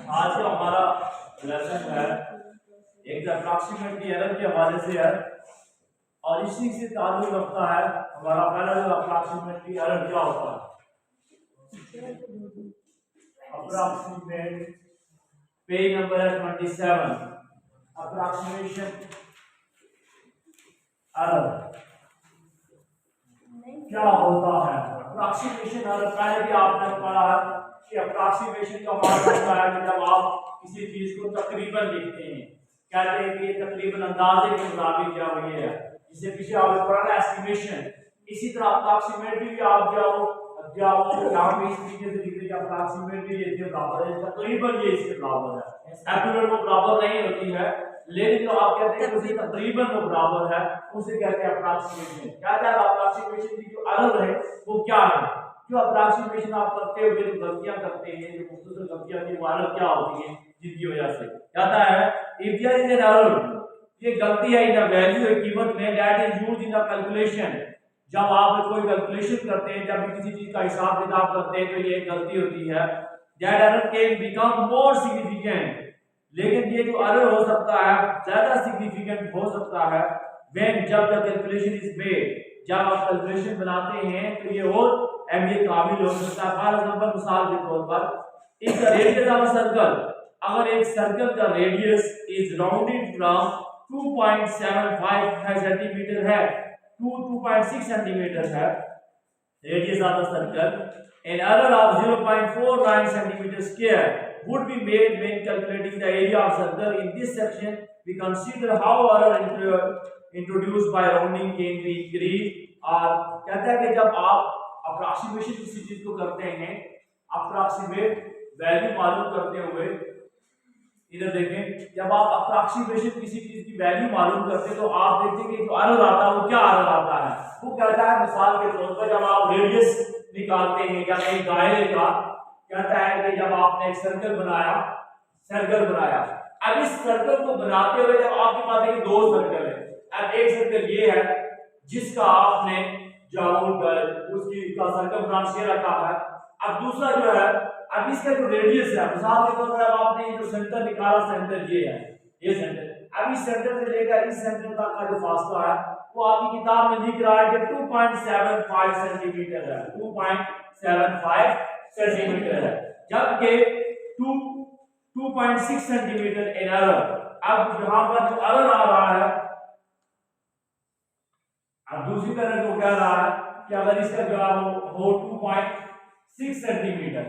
आज का हमारा लेसन है एक अप्रॉक्सीमेटली एरर के हवाले से है और इसी से ताल्लुक रखता है हमारा पहला जो अप्रॉक्सीमेटली एरर क्या होता है। अप्रॉक्सीमेट पेज नंबर है 27 अप्रॉक्सीमेशन एरर क्या होता है। अप्रॉक्सीमेशन एरर पहले भी आपने पढ़ा है कि अप्रॉक्सीमेशन का मतलब होता है कि जब आप किसी चीज को तकरीबन लिखते हैं, कहते हैं कि ये तकरीबन अंदाजे के मुताबिक क्या हुई है, जिससे पीछे आपने पढ़ा ना एस्टिमेशन। इसी तरह अप्रॉक्सीमेटली भी आप जाओ यहाँ पे इस तरीके से लिखते हैं अप्रॉक्सीमेटली ये इसके बराबर है, तकरीबन ये इसके बराबर है। एक्यूरेट वो बराबर नहीं होती है, लेकिन जो आप कहते हैं उसे तकरीबन वो बराबर है, उसे कहते हैं अप्रॉक्सीमेशन। कहता है अप्रॉक्सीमेशन की जो एरर है वो क्या है। जो अप्रॉक्सीमेशन आप करते हुए जो गलतियां करते हैं, जो मुख्तलिफ गलतियां की एरर क्या होती है जिनकी वजह से कहता है if there is an error, ये गलती है इन वैल्यू एक कीमत में that is used in the calculation. जब आप कोई कैलकुलेशन करते हैं, जब किसी चीज का हिसाब किताब करते हैं तो ये एक गलती होती है। That error can become more significant, लेकिन ये जो एरर हो सकता है ज्यादा सिग्निफिकेंट हो सकता है व्हेन जब द कैलकुलेशन इज मेड, जब आप कैलकुलेशन बनाते हैं तो ये और अहमियत काबिल हो सकता है। फॉर एग्जांपल मिसाल के तौर पर if the radius of a circle, अगर एक सर्कल का radius is rounded from 2.75 centimetre है टू 2.6 सेंटीमीटर है radius of the circle, an error of 0.49 centimeter square would be made when calculating the area of circle. In this section we consider how error introduced by rounding can be increased। और कहता है कि जब आप approximation किसी चीज को करते हैं, अप्रॉक्सीमेट वैल्यू मालूम करते हुए, इधर देखें, जब आप अप्रॉक्सीमेशन किसी चीज की वैल्यू मालूम करते हैं तो आप देखते हैं कि जो एरर आता है वो क्या एरर आता है। वो कहता है मिसाल के तौर पर जब आप रेडियस निकालते हैं या एक दायरे का, कहता है कि जब आपने एक सर्कल बनाया, अब इस सर्कल को बनाते हुए जब आपके पास देखिए दो सर्कल है, अब एक सर्कल ये है जिसका आपने उसकी का सर्कमफ्रेंस ये रखा है, अब दूसरा जो है अब इसका जो रेडियस है, मिसाल के तौर पर अब आपने जो सेंटर निकाला, सेंटर ये है, ये सेंटर, अब इस सेंटर से लेकर इस सेंटर तक का जो फासला है वो आपकी किताब में लिख रहा है कि 2.75 सेंटीमीटर है, 2.75 सेंटीमीटर है, जबकि 2.6 सेंटीमीटर एरर। अब यहां पर जो एरर आ रहा है, अब दूसरी तरह को कह रहा है कि अगर इसका जवाब हो 2.6 सेंटीमीटर,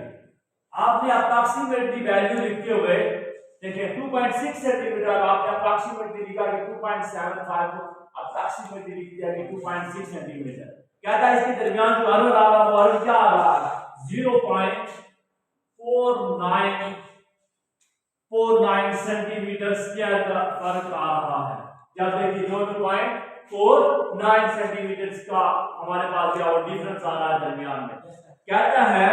आपने अप्रॉक्सीमेटली वैल्यू लिखते हुए देखिए 2.6 सेंटीमीटर, आपने अप्रॉक्सीमेटली लिखा कि 2.75 को अप्रॉक्सीमेटली लिख दिया कि 2.6 सेंटीमीटर। कहता है इसके दरमियान जो एरर आ रहा है वो एरर क्या आ रहा है 0.49 सेंटीमीटर स्क्वायर का फर्क आ रहा है। जब देखिए 0.49 सेंटीमीटर का हमारे पास क्या डिफरेंस आ रहा है दरमियान में। कहता है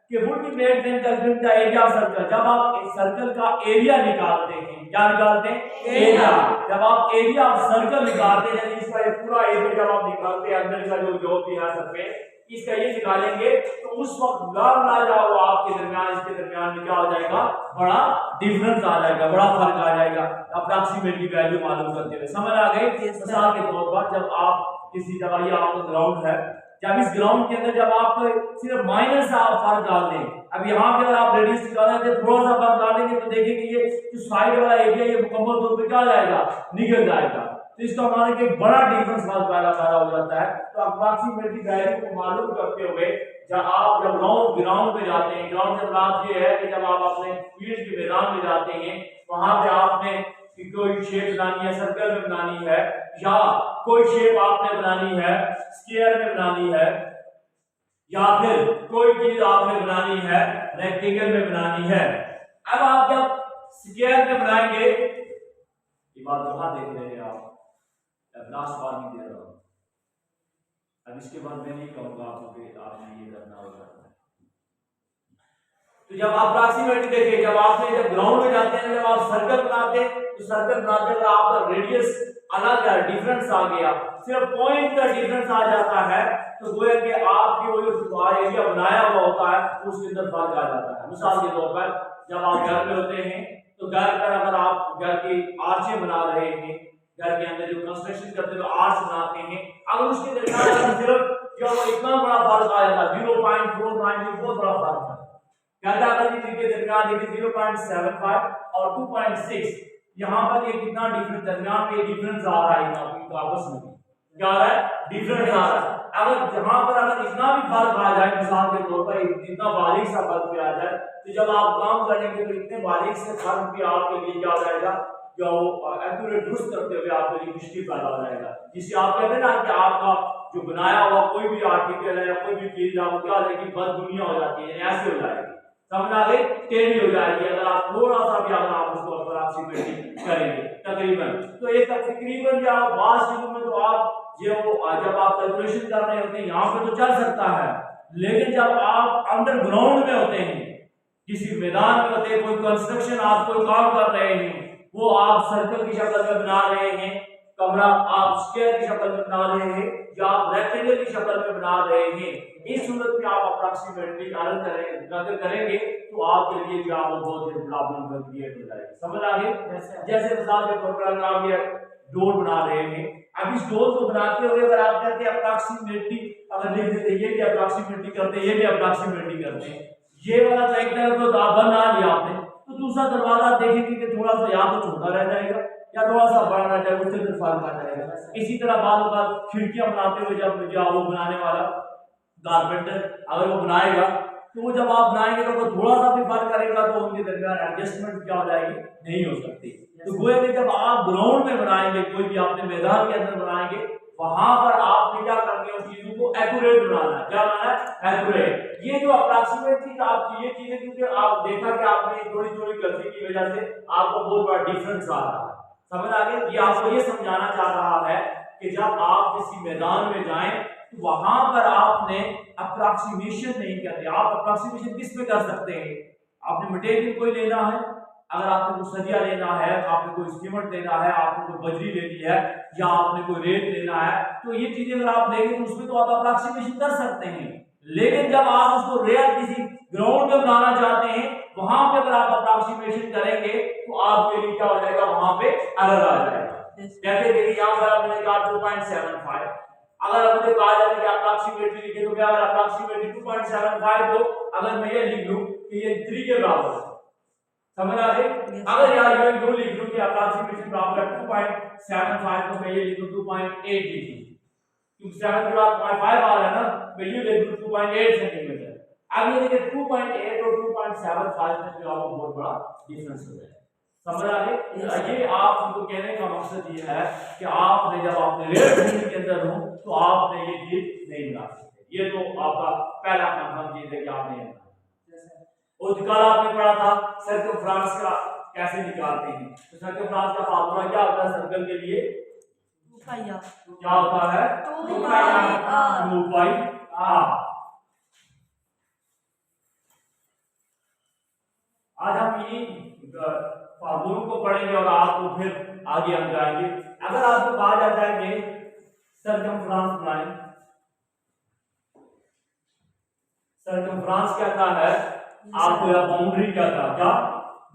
कि would be made when calculating the area of circle, जब आप एक सर्कल का एरिया निकालते हैं, क्या निकालते हैं एरिया, जब आप एरिया ऑफ सर्कल निकालते हैं यानी इसका ये पूरा एरिया जब आप निकालते हैं अंदर का जो भी है सर्कल इसका ये निकालेंगे तो उस वक्त लग ना जाओ आपके दरमियान इसके दरमियान में क्या हो जाएगा, बड़ा डिफरेंस आ जाएगा, बड़ा फर्क आ जाएगा अप्रॉक्सीमेटली वैल्यू मालूम करते हुए। समझ आ गई। मिसाल के तौर पर जब आप किसी जगह ये आपका ग्राउंड है, जब इस ग्राउंड के अंदर जब आप सिर्फ माइनस सा आप फर्क डाल दें, अब यहाँ पे अगर आप रेडियस निकालना है थोड़ा सा फर्क डालेंगे तो देखेंगे ये जो साइड वाला एरिया ये मुकम्मल तौर पे क्या जाएगा, निकल जाएगा। तो इसका मतलब कि बड़ा डिफरेंस पैदा हो जाता है। तो अप्रॉक्सीमेटली वैल्यू को मालूम करते हुए जब आप ग्राउंड पे जाते हैं, ग्राउंड से बात ये है कि जब आप अपने फील्ड के मैदान में जाते हैं वहां पे आपने कोई शेप बनानी है, सर्कल में बनानी है या कोई शेप आपने बनानी है स्क्वायर में बनानी है या फिर कोई चीज आपने बनानी है रेक्टेंगल में बनानी है। अब आप जब स्क्वायर में बनाएंगे, ये बात कहां देख रहे हैं आप, लास्ट बार नहीं दे रहा हूं, अब इसके बाद मैं नहीं कहूंगा आपको कि आपने ये करना होगा। तो जब आप अप्रॉक्सीमेटली देखिए, जब आपने जब ग्राउंड में जाते हैं, जब आप सर्कल बनाते हैं तो सर्कल बनाते हैं आपका रेडियस अलग है, डिफरेंस आ गया, सिर्फ पॉइंट का डिफरेंस आ जाता है, तो गोया कि आपकी वो जो एरिया बनाया हुआ होता है उसके अंदर फर्क आ जाता है। मिसाल के तौर पर जब आप घर में होते हैं तो घर पर अगर आप घर की आर्चें बना रहे हैं, घर के अंदर जो कंस्ट्रक्शन करते हैं तो आर्च बनाते हैं, अगर उसके दरमियान सिर्फ जो इतना बड़ा फर्क आ जाता है 0.49, बहुत बड़ा फर्क है। कहता है कि के दरमियान देखिए 0.75 और 2.6, यहाँ पर ये कितना डिफरेंस दरमियान में डिफरेंस आ रहा है, आपस में क्या आ रहा है, डिफरेंस आ रहा है। अगर जहां पर अगर इतना भी फर्क आ जाए, मिसाल के तौर पर इतना बारीक सा फर्क भी आ जाए, तो जब आप काम करेंगे तो इतने बारीक से फर्क भी आपके लिए क्या हो जाएगा, जो एक्यूरेट दुरुस्त करते हुए आपके लिए मुश्किल पैदा हो जाएगा, जिससे आप कहते हैं ना कि आपका जो बनाया हुआ कोई भी आर्टिकल है या कोई भी चीज आपको क्या हो जाएगी, बद दुनिया हो जाती है, ऐसे हो जाएगी, समझ आ गई, टेढ़ी हो जाएगी अगर आप थोड़ा सा भी अगर आप उसको अप्रोक्सीमेटली करेंगे तकरीबन। तो एक तकरीबन या बात शुरू में तो आप जब आप कैलकुलेशन कर रहे होते हैं यहाँ पे तो चल सकता है, लेकिन जब आप अंडरग्राउंड में होते हैं, किसी मैदान में होते हैं, कोई कंस्ट्रक्शन आप कोई काम कर रहे हैं, वो आप सर्कल की शक्ल में बना रहे हैं, कमरा आप स्क्वायर की शक्ल में बना रहे हैं या आप रेक्टेंगल की शक्ल में बना रहे हैं, इस सूरत में आप अप्रोक्सीमेटली अगर करेंगे तो आपके लिए क्या वो बहुत प्रॉब्लम क्रिएट हो जाएगी, समझ आ गई। जैसे मिसाल के तौर पर आप ये डोर बना रहे हैं, अब इस डोर को बनाते हुए अगर आप कहते हैं अप्रोक्सीमेटली, अगर लिख देते ये भी अप्रोक्सीमेटली करते हैं, ये भी अप्रोक्सीमेटली करते हैं, ये वाला तो एक तरफ तो बना लिया आपने, तो दूसरा दरवाजा देखेंगे कि थोड़ा सा यहाँ तो छोटा रह जाएगा या थोड़ा सा बड़ा रह जाएगा, उससे फिर फर्क आ जाएगा। इसी तरह बार खिड़कियां बनाते हुए जब जो वो बनाने वाला कारपेंटर अगर वो बनाएगा तो वो जब आप बनाएंगे तो थोड़ा सा भी फर्क करेगा तो उनके दरमियान एडजस्टमेंट क्या हो जाएगी, नहीं हो सकती। तो गोया कि जब आप ग्राउंड में बनाएंगे, कोई भी आपने मैदान के अंदर बनाएंगे, वहां पर आपने क्या करनी है, उन चीजों को एक्यूरेट बनाना है। क्या बनाना है? एक्यूरेट। ये जो अप्रोक्सीमेटली आप ये चीजें, क्योंकि आप देखा कि आपने थोड़ी थोड़ी गलती की वजह से आपको बहुत बड़ा डिफरेंस आ रहा है, समझ आ गई। ये आपको ये समझाना चाह रहा है कि जब आप किसी मैदान में जाएं तो वहां पर आपने अप्रोक्सीमेशन नहीं करनी। आप अप्रोक्सीमेशन किस में कर सकते हैं? आपने मटेरियल कोई लेना है, अगर आपने कोई सरिया लेना है, आपने कोई सीमेंट लेना है, आपने कोई बजरी लेनी है या आपने कोई रेत लेना है, तो ये चीजें अगर आप लेंगे तो उसमें तो आप अप्रोक्सीमेशन कर सकते हैं। लेकिन जब आप उसको रियल किसी ग्राउंड में बनाना चाहते हैं, वहां पे अगर आप अप्रोक्सीमेशन करेंगे तो आपके लिए क्या हो जाएगा, वहां पे एरर आ जाएगा। जैसे देखिए यहाँ पर आपने कहा 2.75, अगर आपने कहा जाए कि अप्रोक्सीमेटली लिखे तो क्या, अगर अप्रोक्सीमेटली 2.75 को अगर मैं ये लिख लूं कि ये 3 के बराबर है, समझ आ गई। अगर यार ये जो लिख लूं कि अप्रोक्सीमेशन बराबर है 2.75 को मैं ये लिख लूं 2.8 लिख लूं, क्योंकि 7 के बाद 0.5 आ रहा है ना, मैं ये लिख लूं 2.8 सेंटीमीटर। अब ये देखिए 2.8 और 2.75 में जो आपको बहुत बड़ा डिफरेंस हो जाएगा, समझ आ गई। ये आपको कहने का मकसद ये है कि आपने जब आपने रेट फील्ड के अंदर हो तो आपने ये चीज नहीं बना सकते। ये तो आपका पहला कंफर्म चीज है कि आप नहीं बना। और कल आपने पढ़ा था सर्कमफ्रेंस का कैसे निकालते हैं, तो सर्कमफ्रेंस का फार्मूला क्या होता है सर्कल के लिए, क्या होता है, 2 पाई r। आज हम ये फार्मूलों को पढ़ेंगे और आपको फिर आगे हम जाएंगे। अगर आपको कहा जाता है कि सर्कमफ्रेंस लाइन, सर्कमफ्रेंस कहता है आपको, या बाउंड्री कहता है, क्या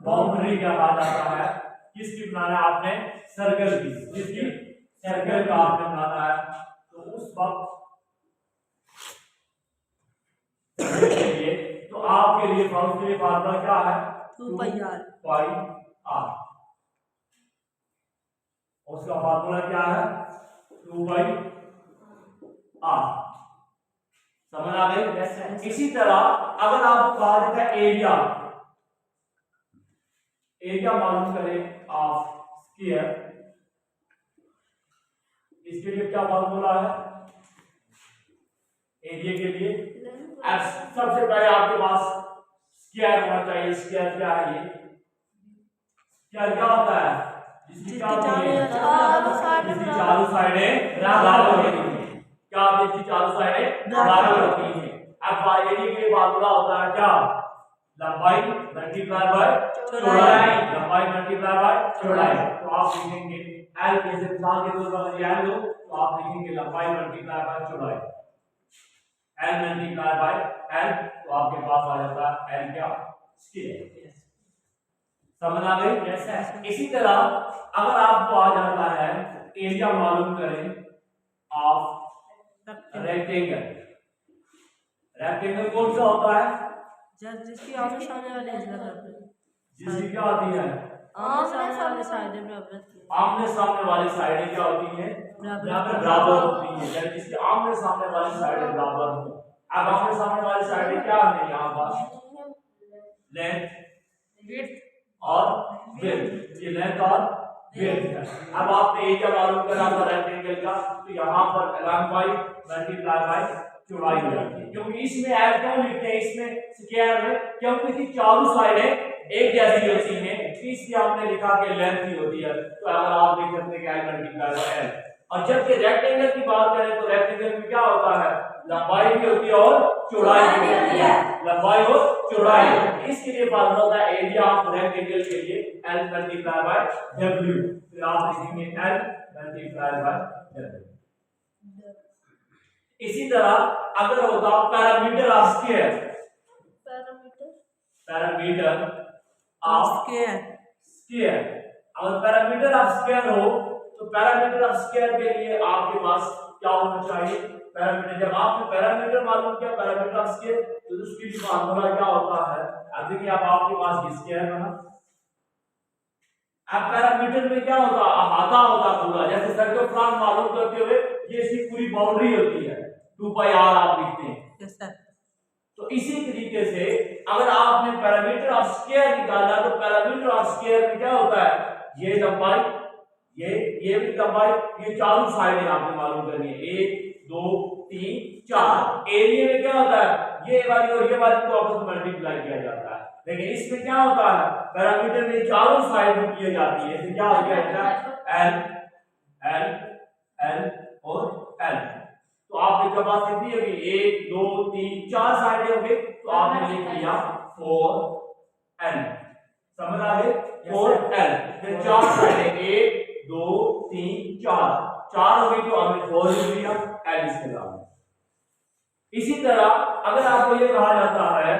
बाउंड्री क्या कहा जाता है, किसकी बनाना है आपने, सर्कल की, जिसकी सर्कल का आपने बनाना है, तो उस वक्त तो आपके लिए फार्मूला क्या है, 2 पाई r। उसका फार्मूला क्या है, 2 पाई r, समझ आ गई। इसी तरह अगर आपको कहा जाता है एरिया, एरिया मालूम करें ऑफ स्क्वायर, इसके लिए क्या फार्मूला है एरिया के लिए, सबसे पहले आपके पास स्क्वायर होना चाहिए। स्क्वायर क्या है, ये स्क्वायर क्या होता है, जिसकी चारों साइडें बराबर होती हैं, क्या जिसकी चारों साइडें बराबर होती हैं। अब एरिया के लिए फार्मूला होता है क्या, लंबाई मल्टीप्लाई बाय चौड़ाई, लंबाई मल्टीप्लाई बाय चौड़ाई। तो आप लिखेंगे L जैसे मिसाल के तौर पर L लो तो आप लिखेंगे लंबाई मल्टीप्लाई बाय चौड़ाई, L मल्टीप्लाई बाय L, तो आपके पास आ जाता है L क्या स्क्वायर। समझ आ गई? yes, इसी तरह अगर आपको आ जाता है एरिया मालूम करें ऑफ रेक्टेंगल, रेक्टेंगल कौन सा होता है? जिसकी आमने सामने वाली जिसकी क्या होती है? आमने सामने साइडें बराबर होती है। आमने सामने वाली साइडें क्या होती हैं? बराबर होती हैं, यानी जिसकी आमने सामने वाली साइडें बराबर हो। अब आमने सामने वाली साइडें क्या है यहाँ पर? लेंथ, विड्थ और विड्थ, ये लेंथ और विड्थ है। अब आपने एरिया मालूम करा था रेक्टेंगल का, तो यहाँ पर लंबाई मल्टीप्लाई बाय चौड़ाई हो जाती है। क्योंकि इसमें L क्यों लिखते हैं इसमें स्क्वायर में? क्योंकि इसकी चारों साइडें एक जैसी होती हैं, इसलिए हमने लिखा कि लेंथ ही होती है। तो अगर आप लिख सकते हैं कि L मल्टीप्लाई बाय L। और जब कि रेक्टेंगल की बात करें तो रेक्टेंगल में क्या होता है? लंबाई भी होती है और चौड़ाई भी होती है, लंबाई और चौड़ाई। इसके लिए फार्मूला होता है एरिया ऑफ रेक्टेंगल के लिए L मल्टीप्लाई बाय W। फिर आप लिखेंगे L मल्टीप्लाई बाय W। इसी तरह अगर होता parameter of square, parameter of square, अगर पैरामीटर ऑफ स्क्वायर हो तो पैरामीटर ऑफ स्क्वायर के लिए आपके पास क्या होना चाहिए? पैरामीटर, जब आपने पैरामीटर मालूम किया पैरामीटर ऑफ स्क्वायर, तो उसकी फार्मूला क्या होता है? अब देखिए अब आपके पास स्क्वायर बना, अब पैरामीटर में क्या होता? अहाता होता पूरा, जैसे सर्कमफ्रेंस मालूम करते हुए ये इसकी पूरी बाउंड्री होती है, 2 पाई r आप लिखते हैं। Yes sir. तो इसी तरीके से अगर आपने पैरामीटर ऑफ स्क्वायर निकाला तो पैरामीटर ऑफ स्क्वायर में क्या होता है? ये लंबाई, ये भी लंबाई, ये चारों साइडें आपने मालूम करनी है, 1 2 3 4। एरिया में क्या होता है? ये वाली और ये वाली को आपस में मल्टीप्लाई किया जाता है, लेकिन इसमें क्या होता है? पैरामीटर में चारों साइड में किया जाती है, इससे क्या हो गया? L L L और L। तो आपने जब बात कितनी होगी? 1 2 3 4 साइडें होगी, तो आपने लिख लिया 4L। समझ आ गई? 4L, फिर 4 साइडें 1 2 3 4 हो गई, तो हमने 4 लिख लिया, L इसके साथ। इसी तरह अगर आपको ये कहा जाता है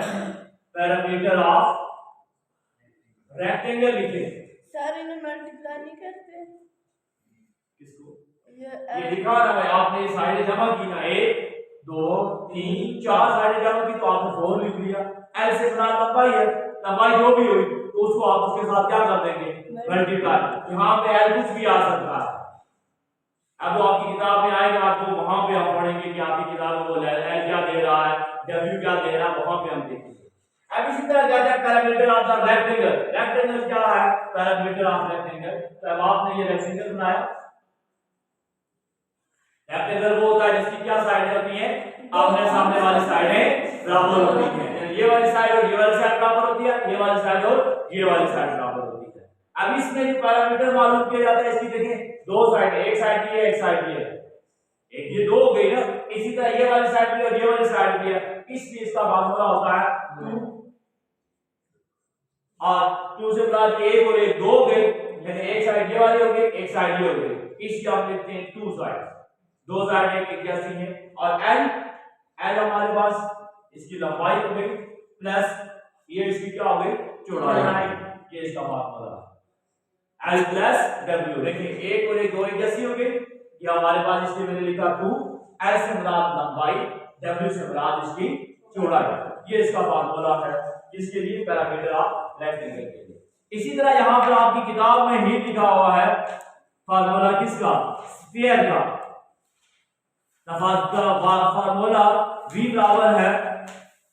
पैरामीटर ऑफ रेक्टेंगल लिखे, सर इन्हें मल्टीप्लाई नहीं करते? किसको? ये लिखा ना भाई, आपने ये साइडें जमा की ना, 1 2 3 4 साइडें जमा की, तो आपने 4 लिख लिया। L से बना लंबाई है, लंबाई जो भी हुई तो उसको आप उसके साथ क्या कर देंगे? मल्टीप्लाई। यहाँ पे L कुछ भी आ सकता है। अब वो आपकी किताब में आएगा, आपको वहां पे हम पढ़ेंगे कि आपकी किताब में वो L क्या दे रहा है, W क्या दे रहा है, वहां पे हम देखेंगे। अब इसी तरह क्या है parameter of the rectangle, rectangle क्या है? Parameter of rectangle. तो अब आपने ये रेक्टेंगल बनाया, रेक्टेंगल वो होता है जिसकी क्या साइडें होती हैं? आमने सामने वाली साइडें बराबर होती हैं, ये वाली साइड और ये वाली साइड बराबर होती है, ये वाली साइड और ये वाली साइड बराबर होती है। अब इसमें जो पैरामीटर मालूम किया जाता है, इसकी देखिए 2 साइड, एक साइड की है एक साइड की है, एक ये 2 हो गई ना, इसी तरह ये वाली साइड भी और ये वाली साइड भी है, इसलिए इसका फार्मूला होता है 2। और 2 से बराबर 1 और 1 2 हो गए, यानी एक साइड ये वाली हो गई, एक साइड ये हो गई, इसलिए हम लिखते हैं 2 साइड, 2 साइड एक जैसी हैं। और L हमारे पास इसकी लंबाई हो गई प्लस ये इसकी क्या हो गई? चौड़ाई। ये इसका फार्मूला L प्लस W। देखिए 1 और 1 2 एक जैसी हो गई, ये हमारे पास इसलिए मैंने लिखा 2। L से मुराद लंबाई, W से मुराद इसकी चौड़ाई। ये इसका फार्मूला है, इसके लिए पैरामीटर ऑफ रेक्टेंगल के लिए। इसी तरह यहाँ पर आपकी किताब में ही लिखा हुआ है फार्मूला किसका? स्फीयर का। फार्मूला V बराबर है,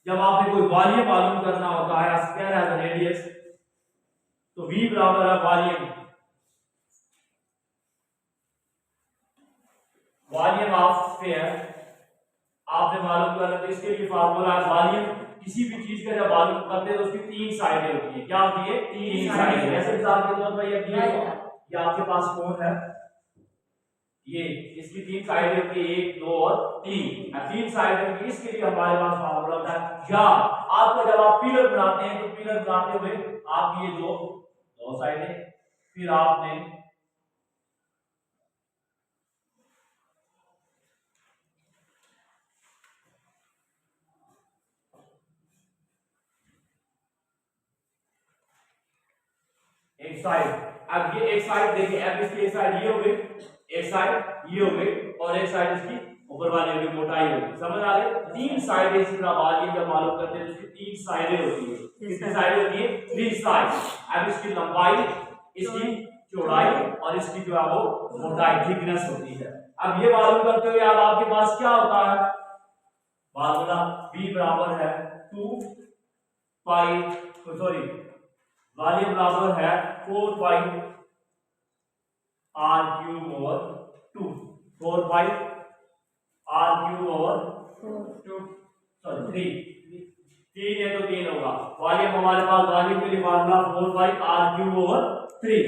जब आपने कोई वॉल्यूम मालूम करना होता है, स्फीयर हैज अ रेडियस, तो V बराबर है वॉल्यूम ऑफ स्फीयर। आपने मालूम करना, तो इसके लिए फार्मूला है वॉल्यूम। किसी भी चीज का जब मालूम करते हैं तो उसकी 3 साइडें होती है। क्या होती है? 3 साइडें। जैसे मिसाल के तौर पर ये आपके पास कौन है, ये इसकी तीन साइडें होती है, 1 2 और 3। अब तीन साइडें होती है, इसके लिए हमारे पास फार्मूला होता है या आपको जब आप पिलर बनाते हैं तो पिलर बनाते हुए आप ये दो साइडें, फिर आपने एक साइड, अब ये एक साइड देखिए, अब इसकी एक साइड ये हो गई, एक साइड ये हो गई और एक साइड इसकी ऊपर वाली की मोटाई होगी। समझ आ गई? तीन साइडें इसी तरह वाली जब मालूम करते हैं तो उसकी तीन साइडें होती है। कितनी साइडें होती है? 3 साइड। अब इसकी लंबाई, इसकी चौड़ाई और इसकी जो है वो मोटाई, थिकनेस होती है। अब ये मालूम करते हुए अब आपके पास क्या होता है? फार्मूला b बराबर है 2 पाई, सॉरी वॉल्यूम बराबर है 4 पाई r क्यूब ओवर 2, 4 पाई r क्यूब ओवर 2, सॉरी 3 है तो 3 होगा। वॉल्यूम हमारे पास, वॉल्यूम के लिए फार्मूला 4 पाई r क्यूब ओवर 3,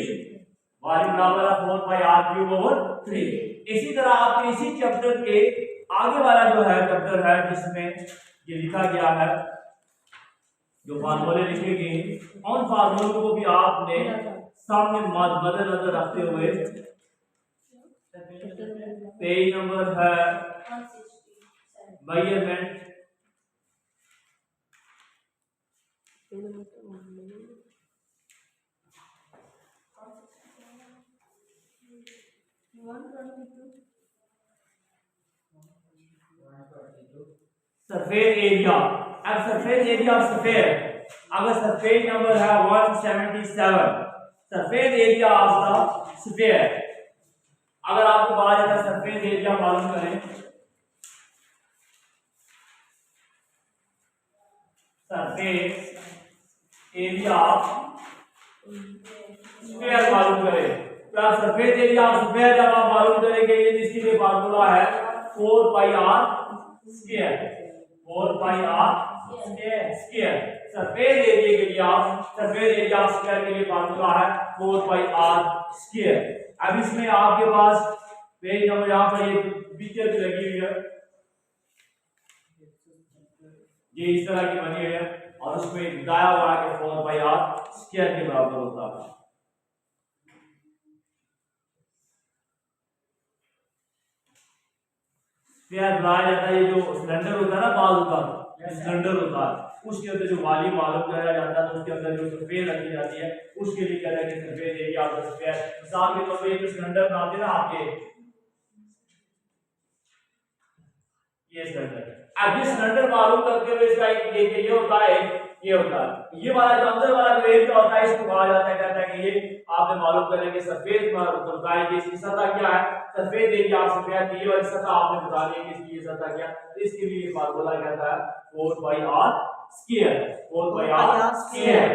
वॉल्यूम बराबर है 4 पाई r क्यूब ओवर 3। इसी तरह आपके इसी चैप्टर के आगे वाला जो है चैप्टर है जिसमें ये लिखा गया है, जो फार्मूले लिखे गए, उन फार्मूलों को भी आपने सामने मद्देनजर रखते हुए, पेज नंबर है मेजरमेंट, सरफेस एरिया। अब सरफेस एरिया ऑफ स्फीयर, अगर सरफेस नंबर है 177, surface area of the sphere, अगर आपको कहा जाता है सरफेस एरिया मालूम करें, सरफेस एरिया ऑफ स्फीयर मालूम करें, तो आप सरफेस एरिया ऑफ स्फीयर जब आप मालूम करेंगे, ये इसके लिए फार्मूला है 4 पाई r स्क्वायर, 4 पाई r स्क्वायर। सरफेस एरिया के लिए आप, सरफेस एरिया ऑफ स्क्वायर के लिए फार्मूला है 4 पाई r स्क्वायर। अब इसमें आपके पास पेज नंबर यहाँ पर ये पिक्चर भी लगी हुई है, ये इस तरह की बनी हुई है और उसमें बताया हुआ है कि 4 पाई r स्क्वायर के बराबर होता है। स्फीयर बनाया जाता है, ये जो सिलेंडर होता है ना, बाल का सिलेंडर होता है, उसके अंदर जो वॉल्यूम मालूम कराया जाता है तो उसके अंदर जो सरफेस रखी जाती है उसके लिए कहते हैं कि surface area of the sphere. मिसाल के तौर पे ये जो सिलेंडर बनाते हैं ना आपके, ये सिलेंडर, अब ये सिलेंडर मालूम करते हुए इसका ये होता है, ये होता है, ये वाला जो अंदर वाला जो एरिया होता है इसको कहा जाता है, कहता है कि ये आपने मालूम करने के सरफेस होता है कि इसकी सतह क्या है, सरफेस एरिया ऑफ स्फीयर की ये वाली सतह आपने बता दी कि इसकी ये सतह क्या, तो इसके लिए फार्मूला कहता है 4 पाई r स्क्वायर, 4 पाई r स्क्वायर।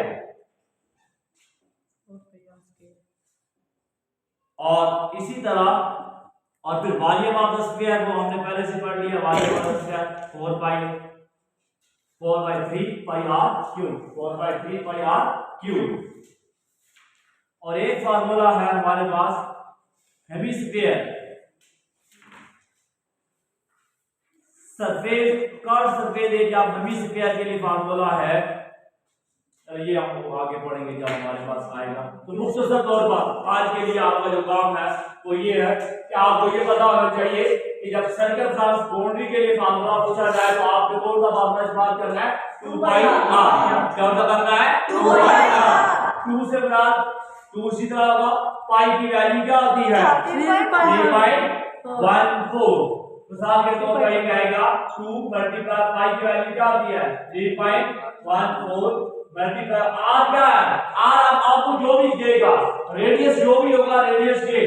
और इसी तरह, और फिर वॉल्यूम ऑफ द स्फीयर वो हमने पहले से पढ़ लिया, volume of the sphere 4 by 3 pi r cube, 4 by 3 pi r cube. और एक फार्मूला है हमारे पास hemisphere, surface curve surface area of hemisphere के लिए फार्मूला है, ये हम आगे पढ़ेंगे जब हमारे पास आएगा। तो मुख्तसर तौर पर आज के लिए आपका जो काम है वो ये है कि आपको ये पता होना चाहिए कि जब सर्कमफ्रेंस बाउंड्री के लिए फार्मूला पूछा जाए तो आपको कौन सा फार्मूला इस्तेमाल करना है, 2 पाई r। क्या करना है? 2 पाई r। 2 से मुराद 2 इसी तरह होगा, पाई की वैल्यू क्या होती है? 3.14। मिसाल के तौर पर ये कहेगा 2 मल्टीप्लाई पाई की वैल्यू क्या होती है? 3.14 मल्टीप्लाई r क्या है? r आपको जो भी देगा, रेडियस जो भी होगा, रेडियस के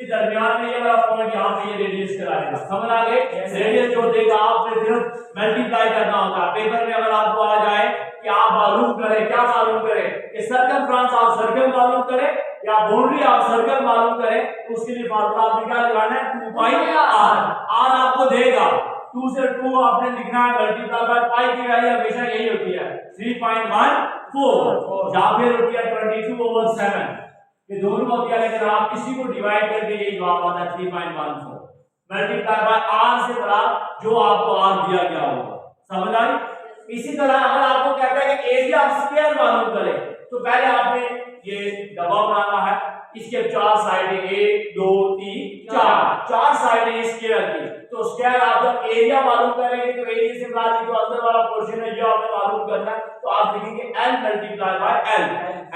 दरमियान में ये वाला पॉइंट यहाँ पे ये रेडियस कराएगा। समझ आ गए? रेडियस जो देगा आपने सिर्फ मल्टीप्लाई करना होता है। पेपर में अगर आपको आ जाए कि आप मालूम करें, क्या मालूम करें कि सर्कमफ्रेंस आप सर्कल मालूम करें या बाउंड्री आप सर्कल मालूम करें, तो उसके लिए फार्मूला आपने क्या लगाना है? 2 पाई r आपको देगा, 2 से 2 आपने लिखना है मल्टीप्लाई बाय पाई की वैल्यू हमेशा यही होती है 3.14 या फिर होती है 22/7। ये दोनों होती है, लेकिन आप इसी को डिवाइड करके ये जवाब आता है 3.14 मल्टीप्लाई बाय आर से बड़ा जो आपको आर दिया गया होगा। समझ आई? इसी तरह अगर आपको कहता है कि एरिया ऑफ स्क्वायर मालूम करें तो पहले आपने ये डब्बा बनाना है, इसके चार साइडें 1 2 3 चार साइडें स्क्वायर की, तो स्क्वायर आप जब एरिया मालूम करेंगे तो एरिया से बड़ा जो अंदर वाला पोर्शन है ये आपने मालूम करना है, तो आप लिखेंगे l multiply by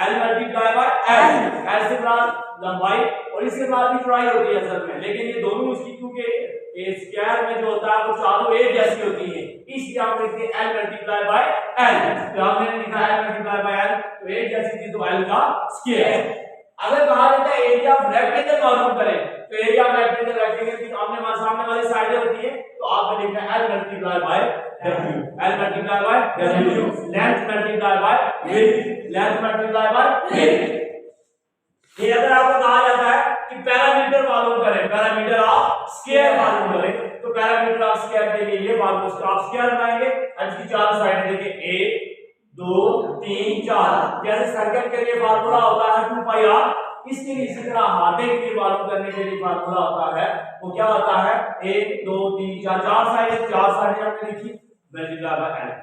l multiply by l से बड़ा लंबाई और इसके बाद भी चौड़ाई होती है असल में, लेकिन ये दोनों इसकी क्योंकि स्क्वायर में जो होता है वो चारों एक जैसी होती है, इसलिए हम लिखते हैं l मल्टीप्लाई बाय l। तो हमने लिखा l मल्टीप्लाई बाय l, तो एक जैसी थी तो l का स्क्वायर। अगर कहा जाता है एरिया ऑफ रेक्टेंगल मालूम करें तो एरिया ऑफ रेक्टेंगल की सामने वाली साइडें होती है, तो आपने लिखा है l multiply by w, l multiply by w, length multiply by width, length multiply by width. ये अगर आपको कहा जाता है कि पैरामीटर मालूम करें, पैरामीटर ऑफ स्क्वायर मालूम करें, तो पैरामीटर ऑफ स्क्वायर के लिए ये फार्मूला आप स्क्वायर बनाएंगे, इसकी चार साइड देखिए 1 2 3 4, जैसे सर्कल के लिए फार्मूला होता है 2 पाई r, इसके लिए इसी तरह हाथे के लिए मालूम करने के लिए फार्मूला होता है, वो क्या होता है 1 2 3 4, चार साइड हमने लिखी मल्टीप्लाई बाय l।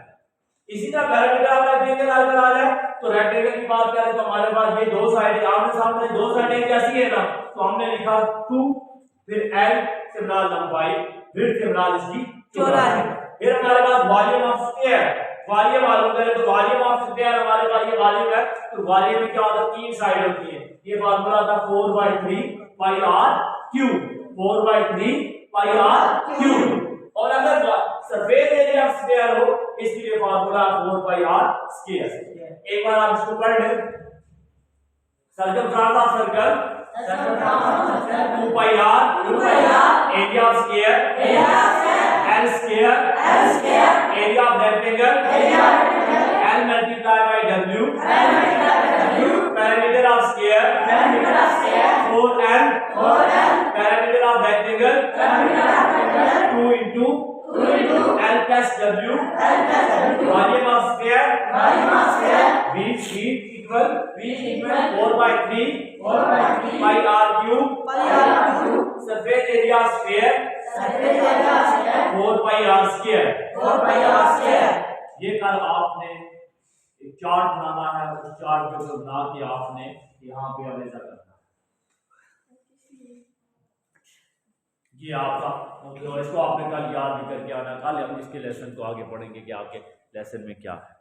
इसी तरह पैरामीटर ऑफ रेक्टेंगल अगर आ जाए तो रेक्टेंगल की बात करें तो हमारे पास ये दो साइड आमने सामने दो साइडें कैसी है ना, तो हमने लिखा 2, फिर l से बड़ा लंबाई, फिर से बड़ा इसकी चौड़ाई। फिर हमारे पास वॉल्यूम ऑफ स्फीयर, वॉल्यूम मालूम करें तो वॉल्यूम ऑफ स्फीयर हमारे पास ये वॉल्यूम है, तो वॉल्यूम में क्या होता है तीन साइड होती है, ये फार्मूला था 4/3 पाई r क्यूब, 4/3 पाई r क्यूब। और अगर सरफेस एरिया ऑफ स्फीयर हो इसके लिए फार्मूला 4 पाई r स्क्वायर। एक बार आप इसको पढ़ लें, circle from circle 2 pi r area of sphere l square area of rectangle l multiply by w, parameter of sphere 4l, parameter of rectangle 2 into l plus w, volume of sphere v equal 4/3 pi r cube, surface area of sphere 4 pi r square. ये कल आपने एक chart बनाना है, उस chart को बना के आपने यहाँ पे अवेलेबल करना है। ये आपका तो इसको आपने कल याद भी करके आना, कल हम इसके लेसन को आगे पढ़ेंगे कि आपके लेसन में क्या है।